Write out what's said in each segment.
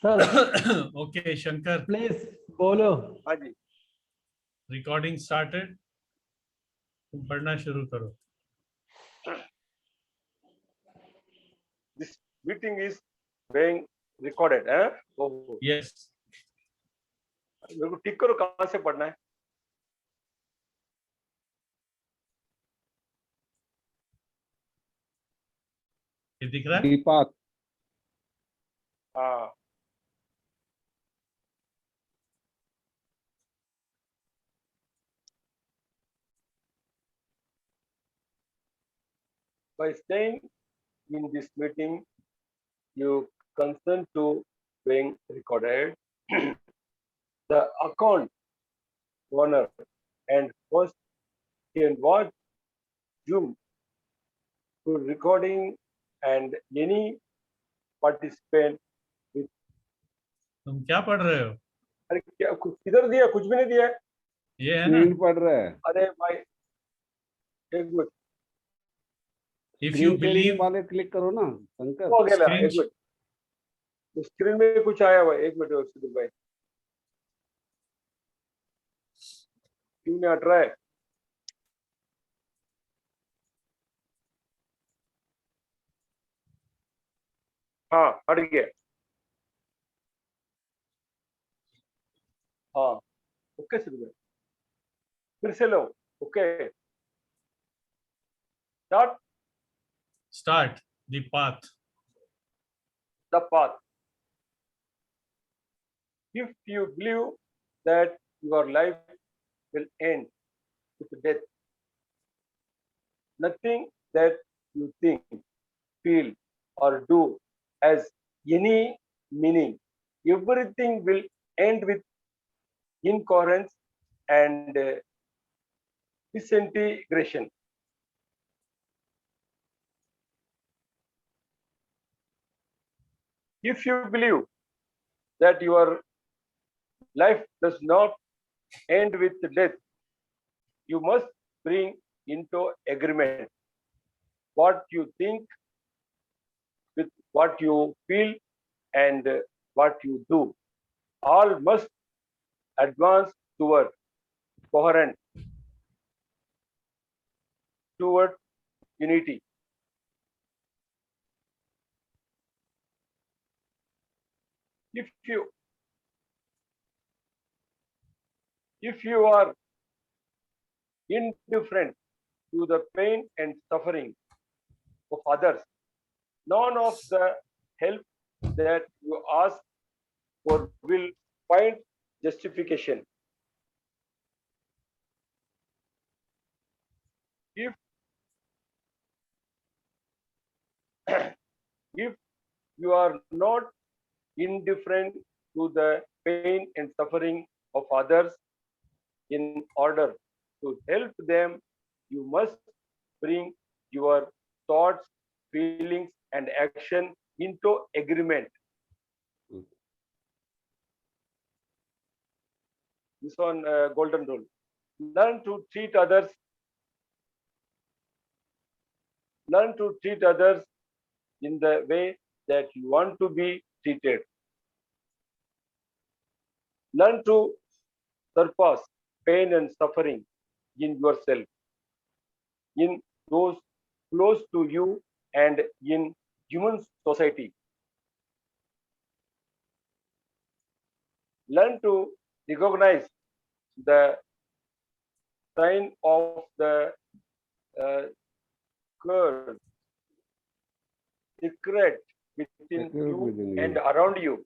Sir okay Shankar, please बोलो। हाँ जी, recording started, तुम पढ़ना शुरू करो। this meeting is being recorded, हैं? ओहो, यस, मेरे को टिक करो, कहाँ से पढ़ना है? ये दिख रहा है? दीपक, हाँ, by staying in this meeting, you consent to being recorded. The account owner and host can watch Zoom to recording, and any participant. तुम क्या पढ़ रहे हो? अरे क्या कुछ किधर दिया? कुछ भी नहीं दिया है। ये है ना, स्क्रीन पढ़ रहा है। अरे भाई एक minute, if you screen believe, sharing वाले क्लिक करो ना शंकर। हो गया ना, Screen- एक मिनट, स्क्रीन में कुछ आया हुआ है, एक मिनट सुधीर भाई, क्यों नहीं हट रहा है? हाँ हट गया, हाँ ओके सुधीर भाई, फिर से लो, okay start start the path. the path. If you believe that your life will end with death, nothing that you think, feel, or do has any meaning. Everything will end with incoherence and disintegration. If you believe that your life does not end with death, you must bring into agreement what you think with what you feel and what you do. All must advance toward coherent, toward unity. If you are indifferent to the pain and suffering of others, none of the help that you ask for will find justification. If if you are not indifferent to the pain and suffering of others, in order to help them, you must bring your thoughts, feelings, and action into agreement. This one, golden rule. Learn to treat others. Learn to treat others in the way that you want to be treated. Learn to surpass pain and suffering in yourself, in those close to you, and in human society. Learn to recognize the sign of the curse, secret within you and around you.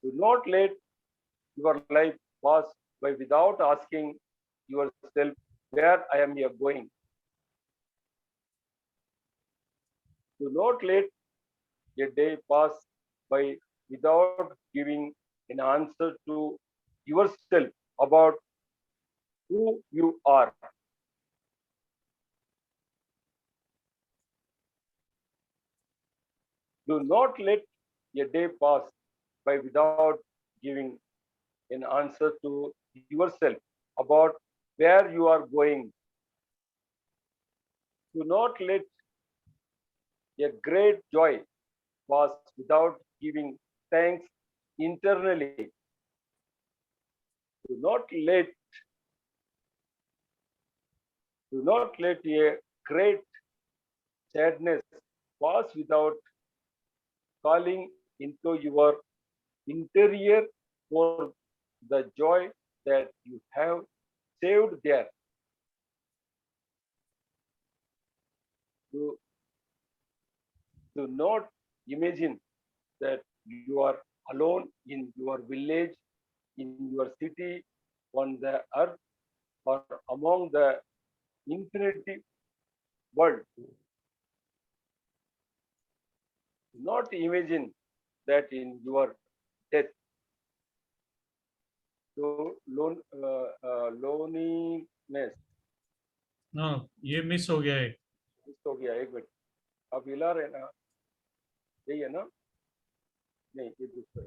Do not let your life pass by without asking yourself where I am here going. Do not let a day pass by without giving an answer to yourself about who you are. Do not let a day pass by without giving an answer to yourself about where you are going. Do not let A great joy was without giving thanks internally. Do not let a great sadness pass without calling into your interior for the joy that you have saved there. Do, do not imagine that you are alone in your village, in your city, on the earth, or among the infinity world. Do not imagine that in your death, loneliness. No, ये miss हो गया है. Miss हो गया एक minute आप हिला रहे ना यही है ना नहीं ये दूसरा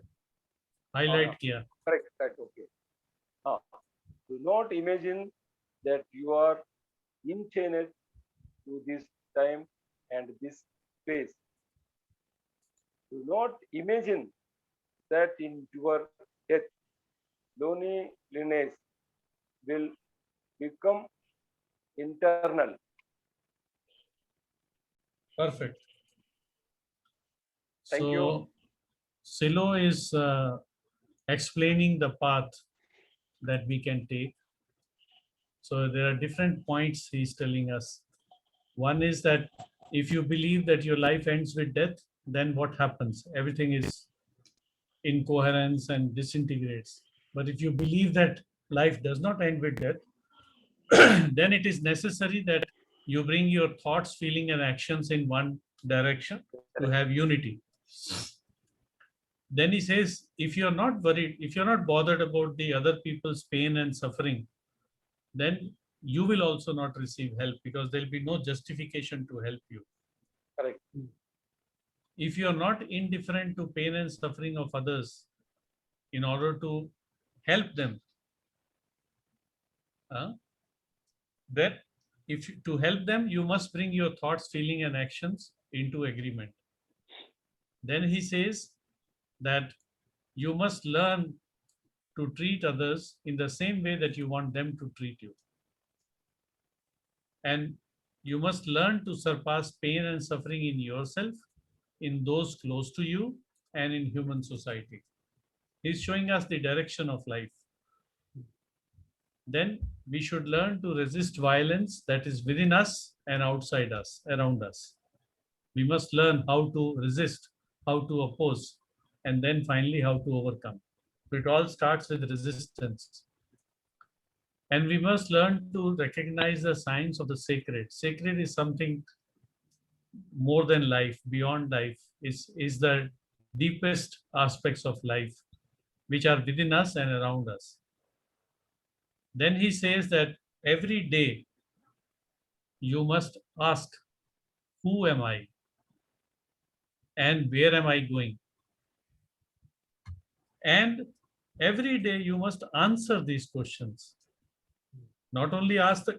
हाईलाइट किया. करेक्ट करेक्ट ओके हाँ do not imagine that you are enchained to this time and this space. Do not imagine that in your death loneliness will become internal. Perfect. Thank so, you. Silo is explaining the path that we can take. So there are different points he's telling us. One is that if you believe that your life ends with death, then what happens? Everything is incoherence and disintegrates. But if you believe that life does not end with death, then it is necessary that you bring your thoughts, feeling, and actions in one direction to have unity. Then he says, if you're not worried, if you're not bothered about the other people's pain and suffering, then you will also not receive help because there'll be no justification to help you. Correct. If you're not indifferent to pain and suffering of others in order to help them, then to help them, you must bring your thoughts, feeling, and actions into agreement. Then he says that you must learn to treat others in the same way that you want them to treat you. And you must learn to surpass pain and suffering in yourself, in those close to you, and in human society. He's showing us the direction of life. Then we should learn to resist violence that is within us and outside us, around us. We must learn how to resist, how to oppose, and then finally how to overcome. It all starts with resistance. And we must learn to recognize the signs of the sacred. Sacred is something more than life, beyond life, is the deepest aspects of life, which are within us and around us. Then he says that every day you must ask, who am I? And where am I going? And every day you must answer these questions. Not only ask the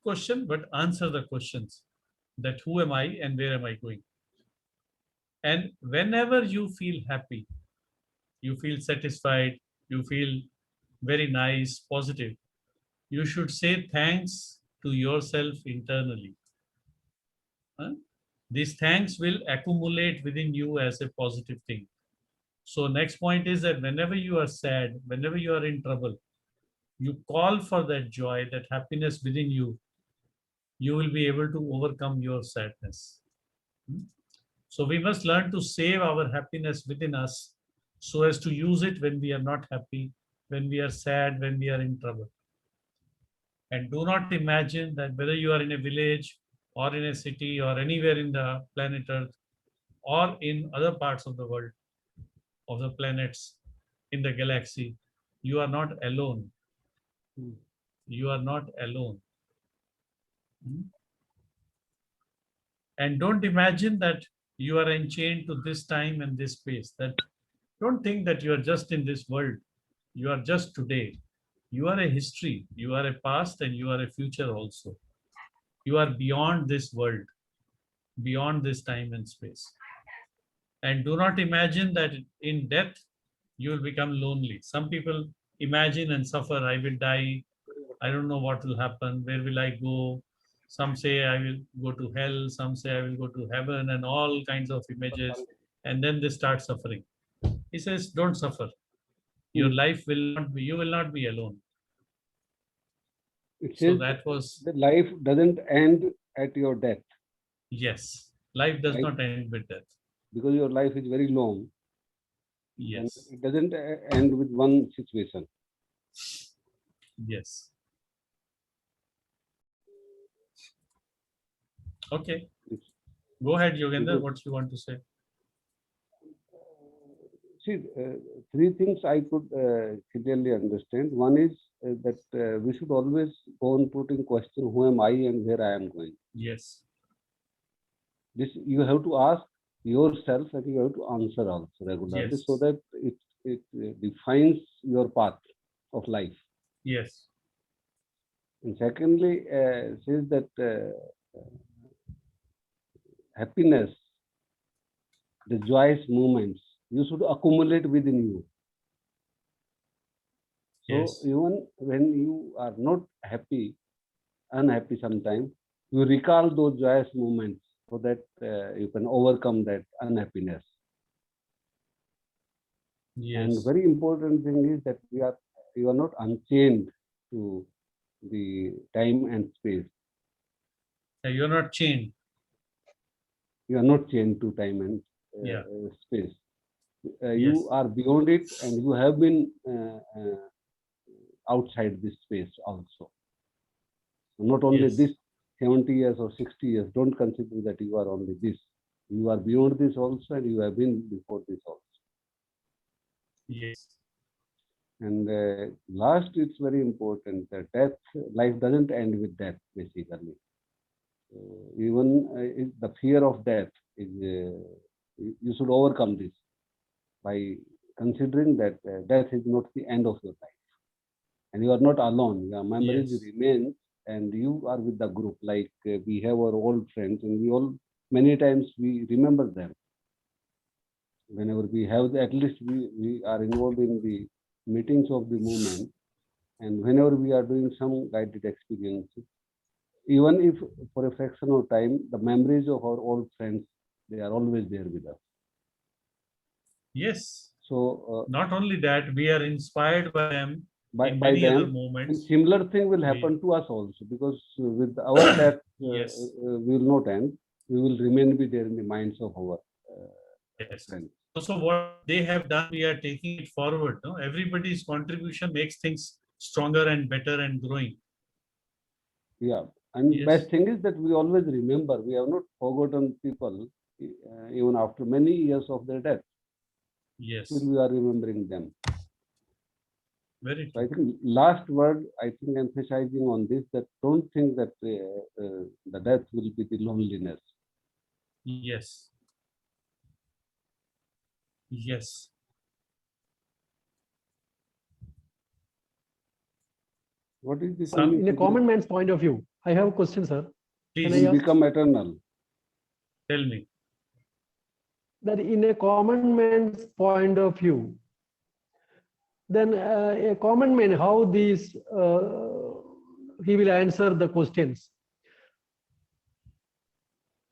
question, but answer the questions that who am I and where am I going? And whenever you feel happy, you feel satisfied, you feel very nice, positive, you should say thanks to yourself internally. These thanks will accumulate within you as a positive thing. So next point is that whenever you are sad, whenever you are in trouble, you call for that joy, that happiness within you, you will be able to overcome your sadness. So we must learn to save our happiness within us so as to use it when we are not happy, when we are sad, when we are in trouble. And do not imagine that whether you are in a village or in a city or anywhere in the planet Earth or in other parts of the world, of the planets in the galaxy, you are not alone. You are not alone. And don't imagine that you are enchained to this time and this space. That don't think that you are just in this world. You are just today. You are a history. You are a past and you are a future also. You are beyond this world. beyond this time and space. And do not imagine that in death you will become lonely. Some people imagine and suffer, I will die, I don't know what will happen, where will I go? Some say I will go to hell, some say I will go to heaven, and all kinds of images. And then they start suffering. He says, don't suffer. Your life will not be, you will not be alone. It So says that was, the life doesn't end at your death, yes, life does Right. not end with death. because your life is very long, and Yes, it doesn't end with one situation. yes. Okay, It's- go ahead, Yogendra, Because- what you want to say? See, three things I could clearly understand. One is that we should always go on putting question, who am I and where I am going. Yes, This you have to ask yourself and you have to answer also regularly, Yes. so that it defines your path of life. yes, And secondly, says that happiness, the joyous moments, you should accumulate within you. So Yes. even when you are not happy, unhappy sometimes, you recall those joyous moments so that you can overcome that unhappiness. And yes. very important thing is that you are not unchained to the time and space. You're not chained. You are not chained to time and Yeah. space. Yes. You are beyond it, and you have been outside this space also. Not only Yes. this 70 years or 60 years, don't consider that you are only this. You are beyond this also, and you have been before this also. Yes. And last, it's very important that death, life doesn't end with death, basically. Even the fear of death is, you should overcome this by considering that death is not the end of your life. And you are not alone. Your memories Yes. remain, and you are with the group. Like we have our old friends, and we all many times we remember them. Whenever we have, at least we are involved in the meetings of the movement, and whenever we are doing some guided experiences, even if for a fraction of time, the memories of our old friends, they are always there with us. Yes. So Not only that, we are inspired by them by in many other them, and moments. similar thing will We- happen to us also, because with our death, Yes. we will not end. We will remain be there in the minds of our Yes. friends. Also, what they have done, we are taking it forward. No, everybody's contribution makes things stronger and better and growing. Yeah, and Yes. best thing is that we always remember. We have not forgotten people, even after many years of their death. Yes. Still, we are remembering them. Very So I true. think last word, I think emphasizing on this, that don't think that the death will be the loneliness. Yes. Yes. What is the Some- In a common man's point of view, I have a question, sir. Please I will ask? become eternal? tell me. That in a common man's point of view, then a common man, how these he will answer the questions.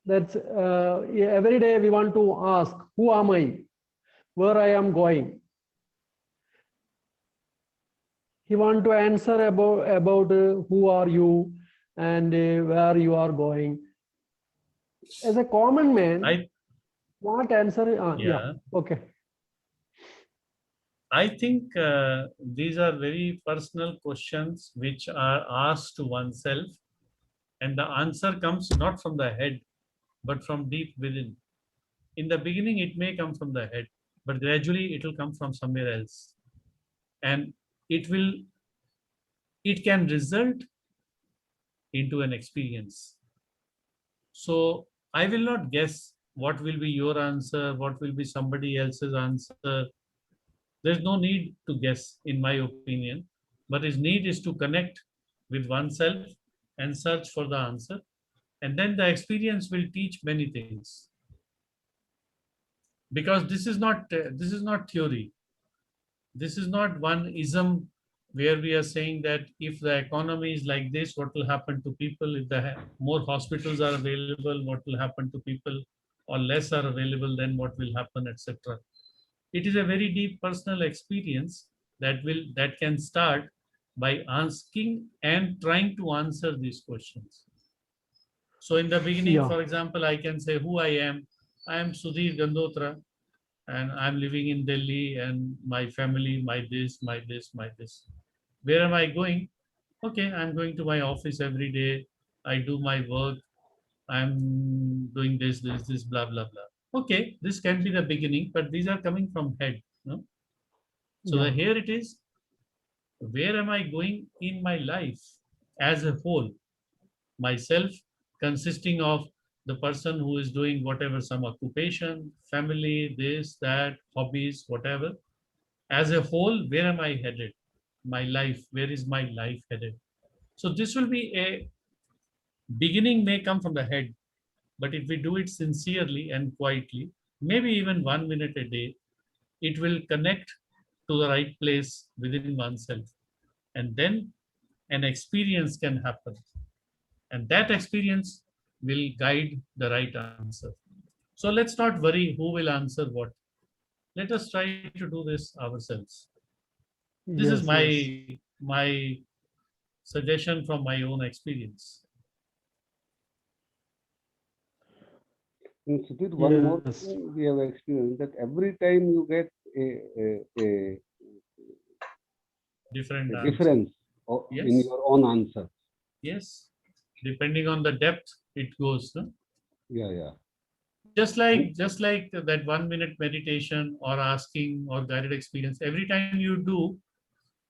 That's every day we want to ask, who am I? Where I am going? He want to answer about who are you and where you are going. As a common man, I what answer? Yeah. Okay. I think these are very personal questions which are asked to oneself, and the answer comes not from the head, but from deep within. In the beginning, it may come from the head, but gradually it will come from somewhere else. And it will, it can result into an experience. So I will not guess what will be your answer, what will be somebody else's answer. There's no need to guess, in my opinion, but his need is to connect with oneself and search for the answer. And then the experience will teach many things. Because this is not theory. This is not one ism where we are saying that if the economy is like this, what will happen to people? If more hospitals are available, what will happen to people? Or less are available, then what will happen, etc. It is a very deep personal experience that can start by asking and trying to answer these questions. So in the beginning, Yeah. for example, I can say who I am. I am Sudhir Gandotra, and I'm living in Delhi, and my family, my this, my this, my this. Where am I going? Okay, I'm going to my office every day. I do my work. I'm doing this, blah, blah, blah. Okay, this can be the beginning, but these are coming from head. No? So Yeah. here it is. Where am I going in my life as a whole? Myself consisting of the person who is doing whatever, some occupation, family, this, that, hobbies, whatever. As a whole, where am I headed? My life, where is my life headed? So this will be a beginning, may come from the head, but if we do it sincerely and quietly, maybe even 1 minute a day, it will connect to the right place within oneself. And then an experience can happen. And that experience will guide the right answer. So let's not worry who will answer what. Let us try to do this ourselves. This is Yes, yes. my suggestion from my own experience. And Sudhir, one more Yes. thing we have experienced that every time you get a Different answer. difference in Yes. your own answer. Yes. Depending on the depth, it goes. No? Yeah, yeah. Just like that 1 minute meditation or asking or guided experience. Every time you do,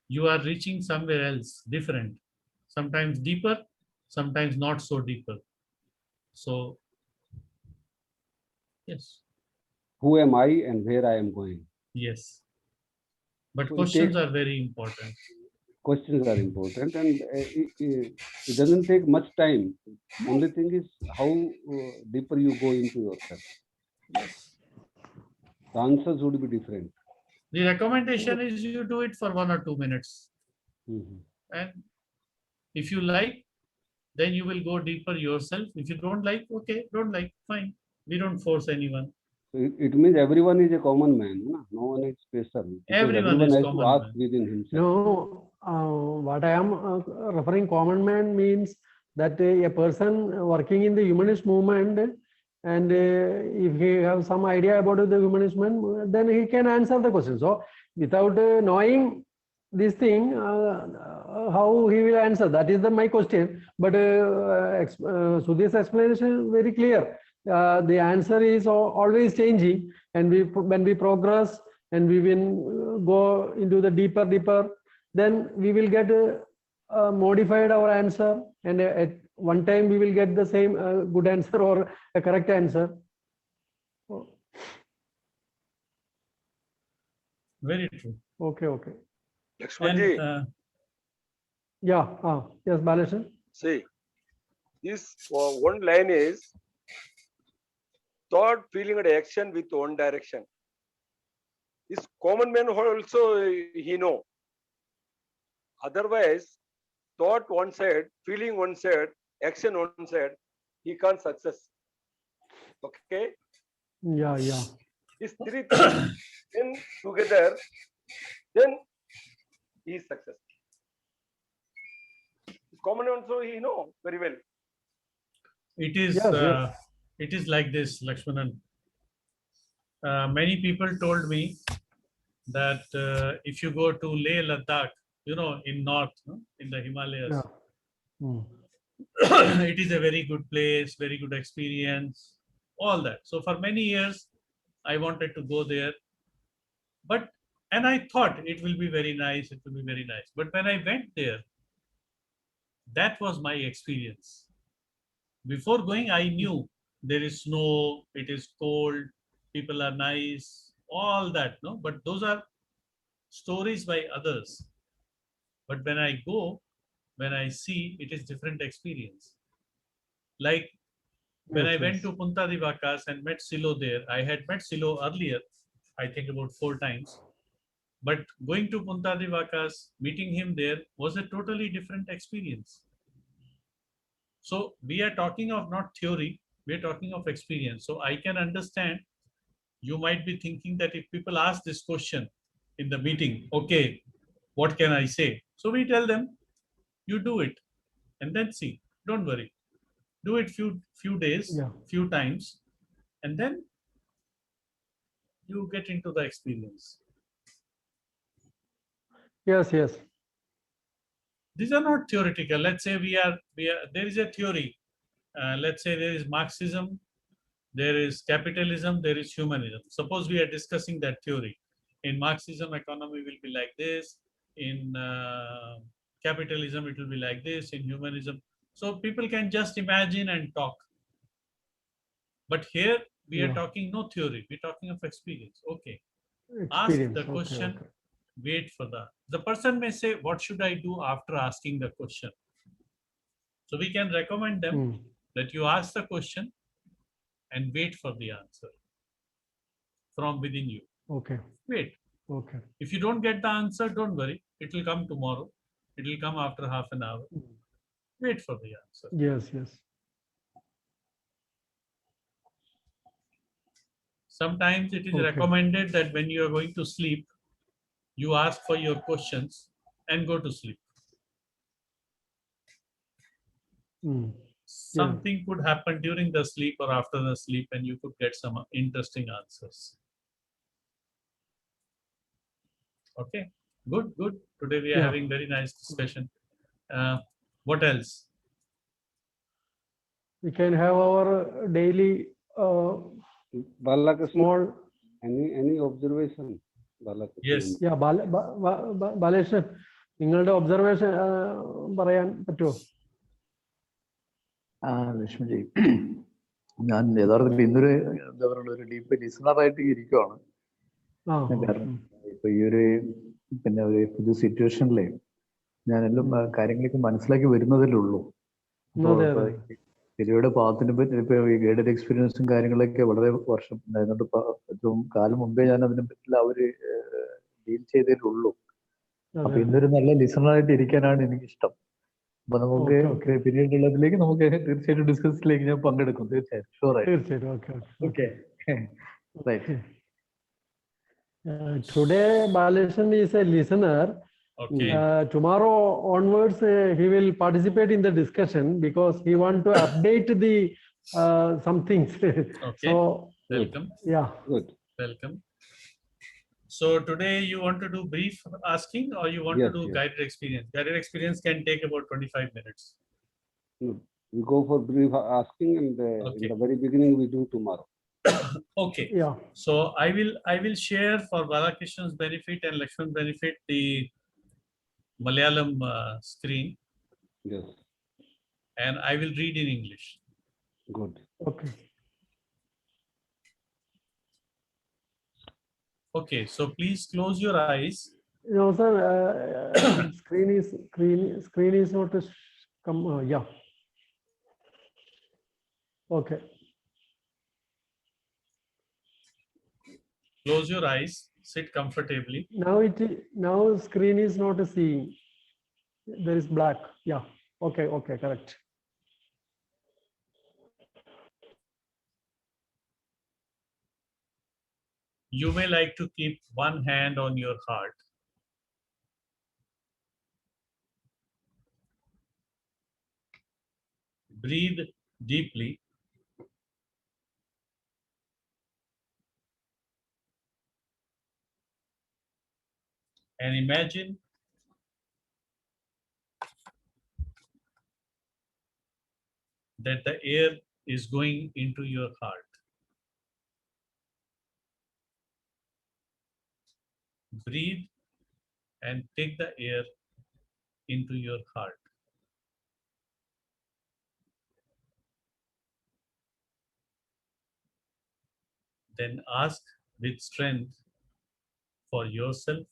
you are reaching somewhere else different. Sometimes deeper, sometimes not so deeper. So yes. Who am I and where I am going? Yes. But So it questions takes are very important. questions are important, and it doesn't take much time. Only thing is how deeper you go into yourself. Yes. The answers would be different. The recommendation is you do it for 1 or 2 minutes. Mhm. And if you like, then you will go deeper yourself. If you don't like, okay, don't like, fine. We don't force anyone. So it means everyone is a common man. No one is special because Everyone everyone is has to common ask man. within himself. No, what I am referring common man means that a person working in the humanist movement, and if he have some idea about the humanist movement, then he can answer the question. So without knowing this thing, how he will answer, that is my question. But Sudhir's explanation is very clear. The answer is always changing, and when we progress and we will go into the deeper, then we will get modified our answer, and at one time we will get the same good answer or a correct answer. Very true. Okay. Lakshmanji, And Yeah. Yes, Balasan. see, this one line is thought, feeling, and action with one direction. This common man also he know. Otherwise, thought one side, feeling one side, action one side, he can't success. Okay, Yeah. these three things then together, then he is success. Common also he know very well. it is Yes. it is like this, Lakshmanan. Many people told me that if you go to Leh Ladakh, in north, no, in the Himalayas, Yeah. Mm. it is a very good place, very good experience, all that. So for many years, I wanted to go there, and I thought it will be very nice. It will be very nice. But when I went there, that was my experience. Before going, I knew there is snow, it is cold, people are nice, all that, no. But those are stories by others. But when I go, when I see, it is different experience. Like When I Yes, went yes. to Punta di Vacas and met Silo there, I had met Silo earlier, I think about 4 times. But going to Punta di Vacas, meeting him there was a totally different experience. So we are talking of not theory, we are talking of experience. So I can understand you might be thinking that if people ask this question in the meeting, okay, what can I say? So we tell them, you do it and then see, don't worry. Do it few days, Yeah. few times, and then you get into the experience. Yes, yes. These are not theoretical. Let's say there is a theory. Let's say there is Marxism, there is capitalism, there is humanism. Suppose we are discussing that theory. In Marxism, economy will be like this. In capitalism, it will be like this. In humanism, so people can just imagine and talk. But here we are Yeah. talking no theory. We're talking of experience. Okay. Ask Experience. the Okay, question. okay. Wait for the person may say, what should I do after asking the question? So we can recommend them Hmm. that you ask the question and wait for the answer from within you. Okay. Wait. Okay. If you don't get the answer, don't worry. It will come tomorrow. It will come after half an hour. Wait for the answer. Yes, yes. Sometimes it is Okay. recommended that when you are going to sleep, you ask for your questions and go to sleep. Hmm. Something could happen during the sleep or after the sleep, and you could get some interesting answers. Okay, good, good. Today we are Yeah. having very nice discussion. What else? We can have our daily Balakrishna, small. any observation? Balakrishna. Yes. Yeah, Balakrishnan നിങ്ങളുടെ observation പറയാൻ പറ്റുമോ? ലക്ഷ്മിജി, ഞാൻ യഥാർത്ഥത്തിൽ ഇന്നൊരു എന്താ പറയുക ഒരു deep ലിസണറായിട്ട് ഇരിക്കുവാണ്. കാരണം ഇപ്പൊ ഈ ഒരു ഒരു പുതിയ സിറ്റുവേഷനിലെ ഞാൻ എല്ലാം കാര്യങ്ങളൊക്കെ മനസ്സിലാക്കി വരുന്നതല്ലേ ഉള്ളൂ. ശരിയുടെ പാത്തിന് പറ്റി ഇപ്പൊ ഈ ഗൈഡഡ് എക്സ്പീരിയൻസും കാര്യങ്ങളൊക്കെ വളരെ വർഷം ഉണ്ടായിരുന്നുണ്ട്. ഏറ്റവും കാലം മുമ്പേ ഞാൻ അതിനെ പറ്റില്ല ഡീൽ ചെയ്തേ ഉള്ളൂ. അപ്പൊ ഇന്നൊരു നല്ല ലിസണറായിട്ട് ഇരിക്കാനാണ് എനിക്കിഷ്ടം. അപ്പൊ നമുക്ക് പിന്നീടുള്ളതിലേക്ക് നമുക്ക് തീർച്ചയായിട്ടും ഡിസ്കസിലേക്ക് ഞാൻ പങ്കെടുക്കും. തീർച്ചയായും ഷുവറായിട്ട്. Okay. Today Baleshan is a listener. Okay. Tomorrow onwards he will participate in the discussion because he want to update the some things. Okay. So welcome. Yeah. Good. Welcome. So today you want to do brief asking or you want to do guided experience? Guided experience can take about 25 minutes. We go for brief asking and in the very beginning we do tomorrow. Okay. Yeah. So I will share for Balakrishnan's benefit and Lakshman's benefit the Malayalam screen. Yes. And I will read in English. Good. Okay. Okay, so please close your eyes. No, sir. Screen is not come. Yeah. Okay. Close your eyes. Sit comfortably. Now screen is not seeing. There is black. Yeah. Okay. Okay. Correct. You may like to keep one hand on your heart. Breathe deeply. And imagine that the air is going into your heart. Breathe and take the air into your heart. Then ask with strength for yourself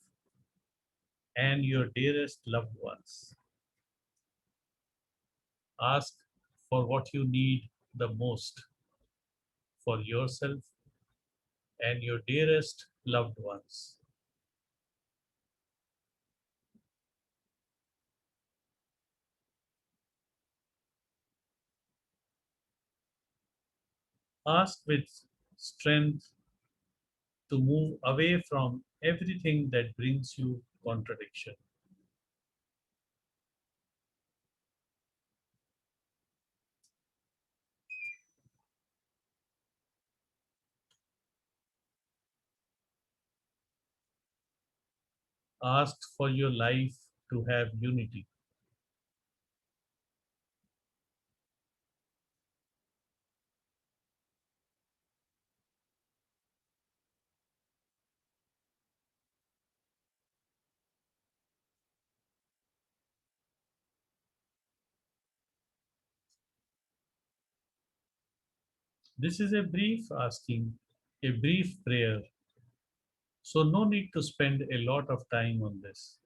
and your dearest loved ones. Ask for what you need the most for yourself and your dearest loved ones. Ask with strength to move away from everything that brings you contradiction. Ask for your life to have unity. This is a brief asking, a brief prayer. So no need to spend a lot of time on this.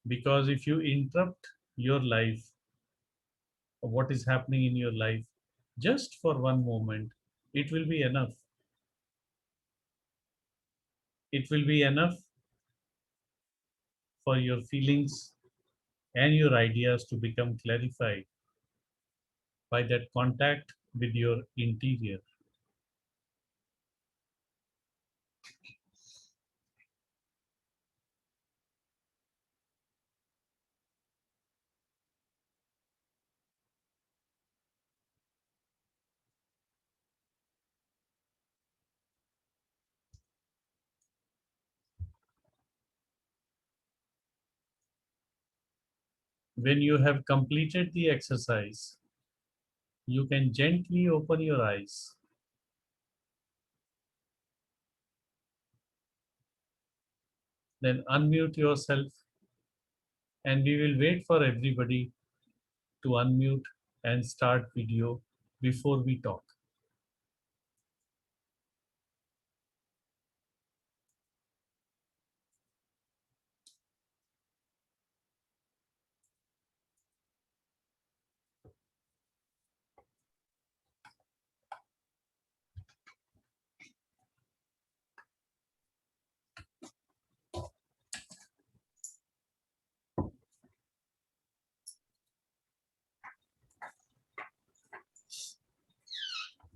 Because if you interrupt your life, or what is happening in your life, just for one moment, it will be enough. It will be enough for your feelings and your ideas to become clarified by that contact with your interior. When you have completed the exercise, you can gently open your eyes. Then unmute yourself, and we will wait for everybody to unmute and start video before we talk.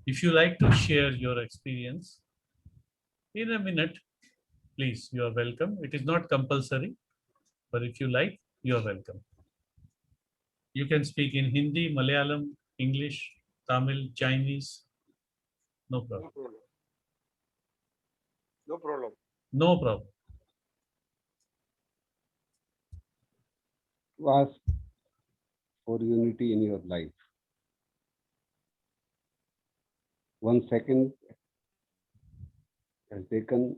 If you like to share your experience in a minute, please, you are welcome. It is not compulsory, but if you like, you are welcome. You can speak in Hindi, Malayalam, English, Tamil, Chinese. No problem. No problem. No problem. No problem. Ask for unity in your life. 1 second has taken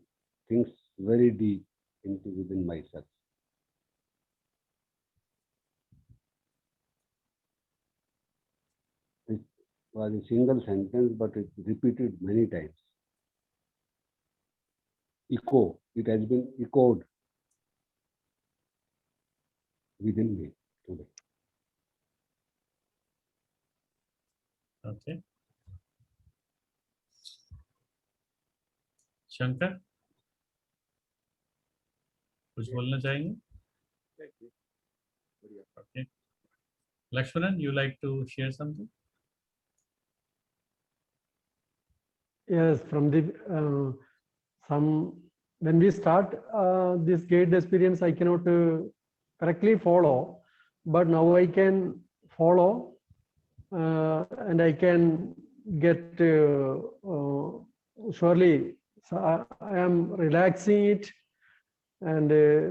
things very deep into within myself. It was a single sentence, but it repeated many times. Echo, it has been echoed within me today. Okay. Shankar कुछ बोलना चाहेंगे? Okay. Lakshmanan, you like to share something? Yes, from the when we start this gate experience, I cannot correctly follow, but now I can follow and I can get surely. So I am relaxing it, and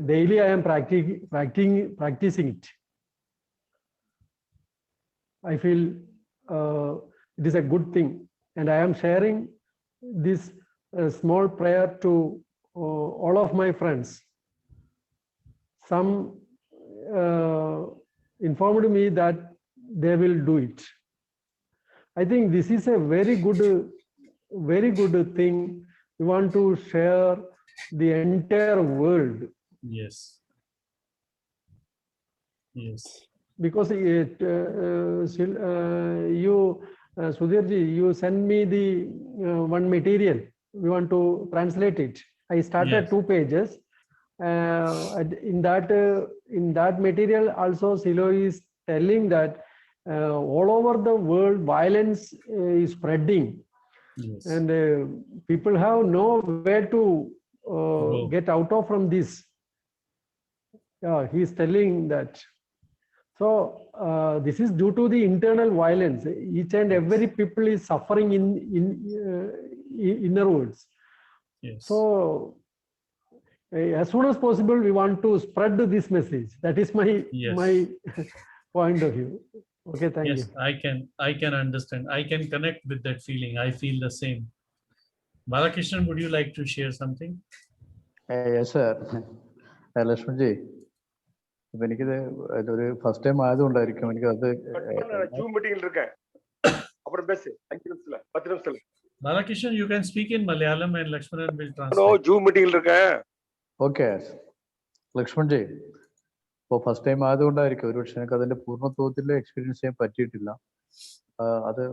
daily I am practicing it. I feel it is a good thing, and I am sharing this small prayer to all of my friends. Some informed me that they will do it. I think this is a very good thing. We want to share the entire world. Yes. Yes. because Sudhirji, you send me the one material. We want to translate it. I started Yes. 2 pages. In that material also Silo is telling that all over the world violence is spreading, Yes. and people have nowhere to Go. get out of from this. Yeah, he is telling that. So this is due to the internal violence. Each and every people is suffering in inner worlds. Yes. So as soon as possible, we want to spread this message. That is my Yes. my point of view. Okay, thank Yes, you. I can understand. I can connect with that feeling. I feel the same. Balakrishnan, would you like to share something? Yes sir Lakshmanji ഇപ്പൊ എനിക്കിത് ഇതൊരു first time ആയതുകൊണ്ടായിരിക്കും എനിക്കത് zoom மீட்டிங்ல இருக்கேன். அப்புறம் பேசு 5 நிமிஷத்துல 10 நிமிஷத்துல. Balakrishnan, you can speak in Malayalam and Lakshmanan will hello translate. Zoom மீட்டிங்ல இருக்கேன். ഓക്കെ ലക്ഷ്മൺജി ഇപ്പോൾ ഫസ്റ്റ് ടൈം ആയതുകൊണ്ടായിരിക്കും ഒരുപക്ഷെ എനിക്ക് അതിന്റെ പൂർണ്ണത്വത്തിൽ എക്സ്പീരിയൻസ് ചെയ്യാൻ പറ്റിയിട്ടില്ല. അത്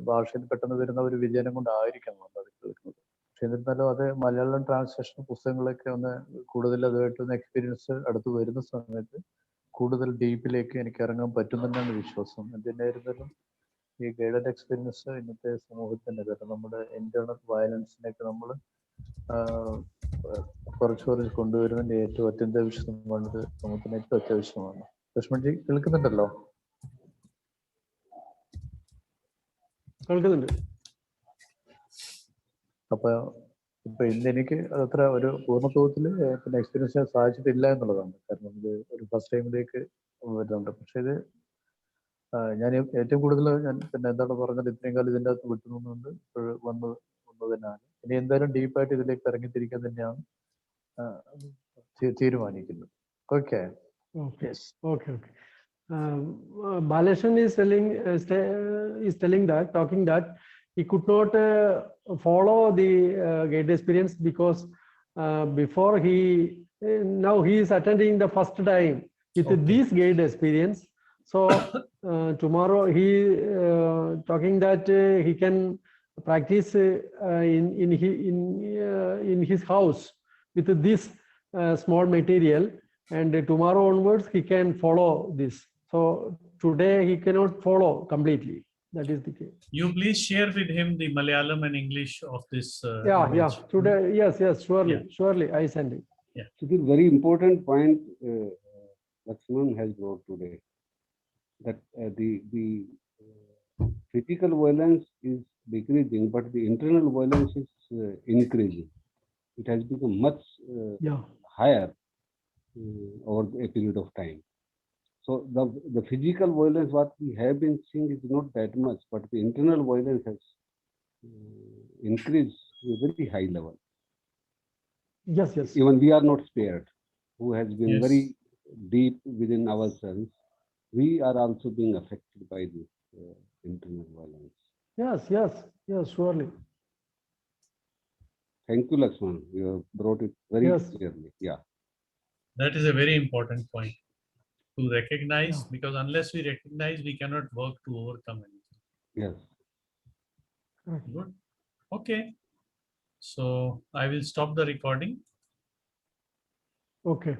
ഭാഷയിൽ പെട്ടെന്ന് വരുന്ന ഒരു വ്യതിയാനം കൊണ്ടായിരിക്കാം അത് കേൾക്കുന്നത്. പക്ഷെ എന്നിരുന്നാലും അത് മലയാളം ട്രാൻസ്ലേഷൻ പുസ്തകങ്ങളൊക്കെ ഒന്ന് കൂടുതൽ അതുമായിട്ടൊന്ന് എക്സ്പീരിയൻസ് അടുത്ത് വരുന്ന സമയത്ത് കൂടുതൽ ഡീപ്പിലേക്ക് എനിക്ക് ഇറങ്ങാൻ പറ്റുമെന്നാണ് വിശ്വാസം. എന്തിനായിരുന്നാലും ഈ ഗൈഡഡ് എക്സ്പീരിയൻസ് ഇന്നത്തെ സമൂഹത്തിന്റെ, കാരണം നമ്മുടെ ഇന്റേണൽ വയലൻസിനെയൊക്കെ നമ്മൾ കുറച്ച് കൊണ്ടുവരുന്നതിന്റെ ഏറ്റവും അത്യന്താപേക്ഷിതമാണത്. സമൂഹത്തിന് ഏറ്റവും അത്യാവശ്യമാണ്. ലക്ഷ്മൺജി കേൾക്കുന്നുണ്ടല്ലോ? കേൾക്കുന്നുണ്ട്. അപ്പൊ ഇപ്പൊ ഇന്ന് എനിക്ക് അത്ര ഒരു പൂർണ്ണത്വത്തിൽ പിന്നെ എക്സ്പീരിയൻസ് ചെയ്യാൻ സാധിച്ചിട്ടില്ല എന്നുള്ളതാണ്. കാരണം ഇത് ഒരു ഫസ്റ്റ് ടൈമിലേക്ക് വരുന്നുണ്ട്. പക്ഷെ ഇത് ഞാൻ ഏറ്റവും കൂടുതൽ ഞാൻ പിന്നെ എന്താണ് പറഞ്ഞത്, ഇത്രയും കാലം ഇതിൻ്റെ അകത്ത് വിട്ടുനിന്നുകൊണ്ട് ഇപ്പോൾ വന്നതിനാണ് ഇനി എന്തായാലും ഡീപ്പായിട്ട് ഇതിലേക്ക് ഇറങ്ങിത്തിരിക്കാൻ തന്നെയാണ് തീരുമാനിക്കുന്നത്. Okay. Okay. Okay. Baleshan is telling that, talking that he could not follow the guide experience because before now he is attending the first time with this guide experience. So tomorrow he talking that he can practice in his house with this small material, and tomorrow onwards he can follow this. So today he cannot follow completely. That is the case. You please share with him the Malayalam and English of this. Yeah. Today, yes, surely, Yeah. surely I send it. So this very important point Lakshman has brought today, that the physical violence is decreasing, but the internal violence is increasing. It has become much higher over a period of time. So the physical violence what we have been seeing is not that much, but the internal violence has increased to a very high level. Yes. Even we are not spared, who has been Yes. very deep within ourselves. We are also being affected by this internal violence. Yes, surely. Thank you, Lakshman. You have brought it very clearly. Yeah. That is a very important point to recognize, because unless we recognize, we cannot work to overcome anything. Yes. Good. Okay. So I will stop the recording. Okay.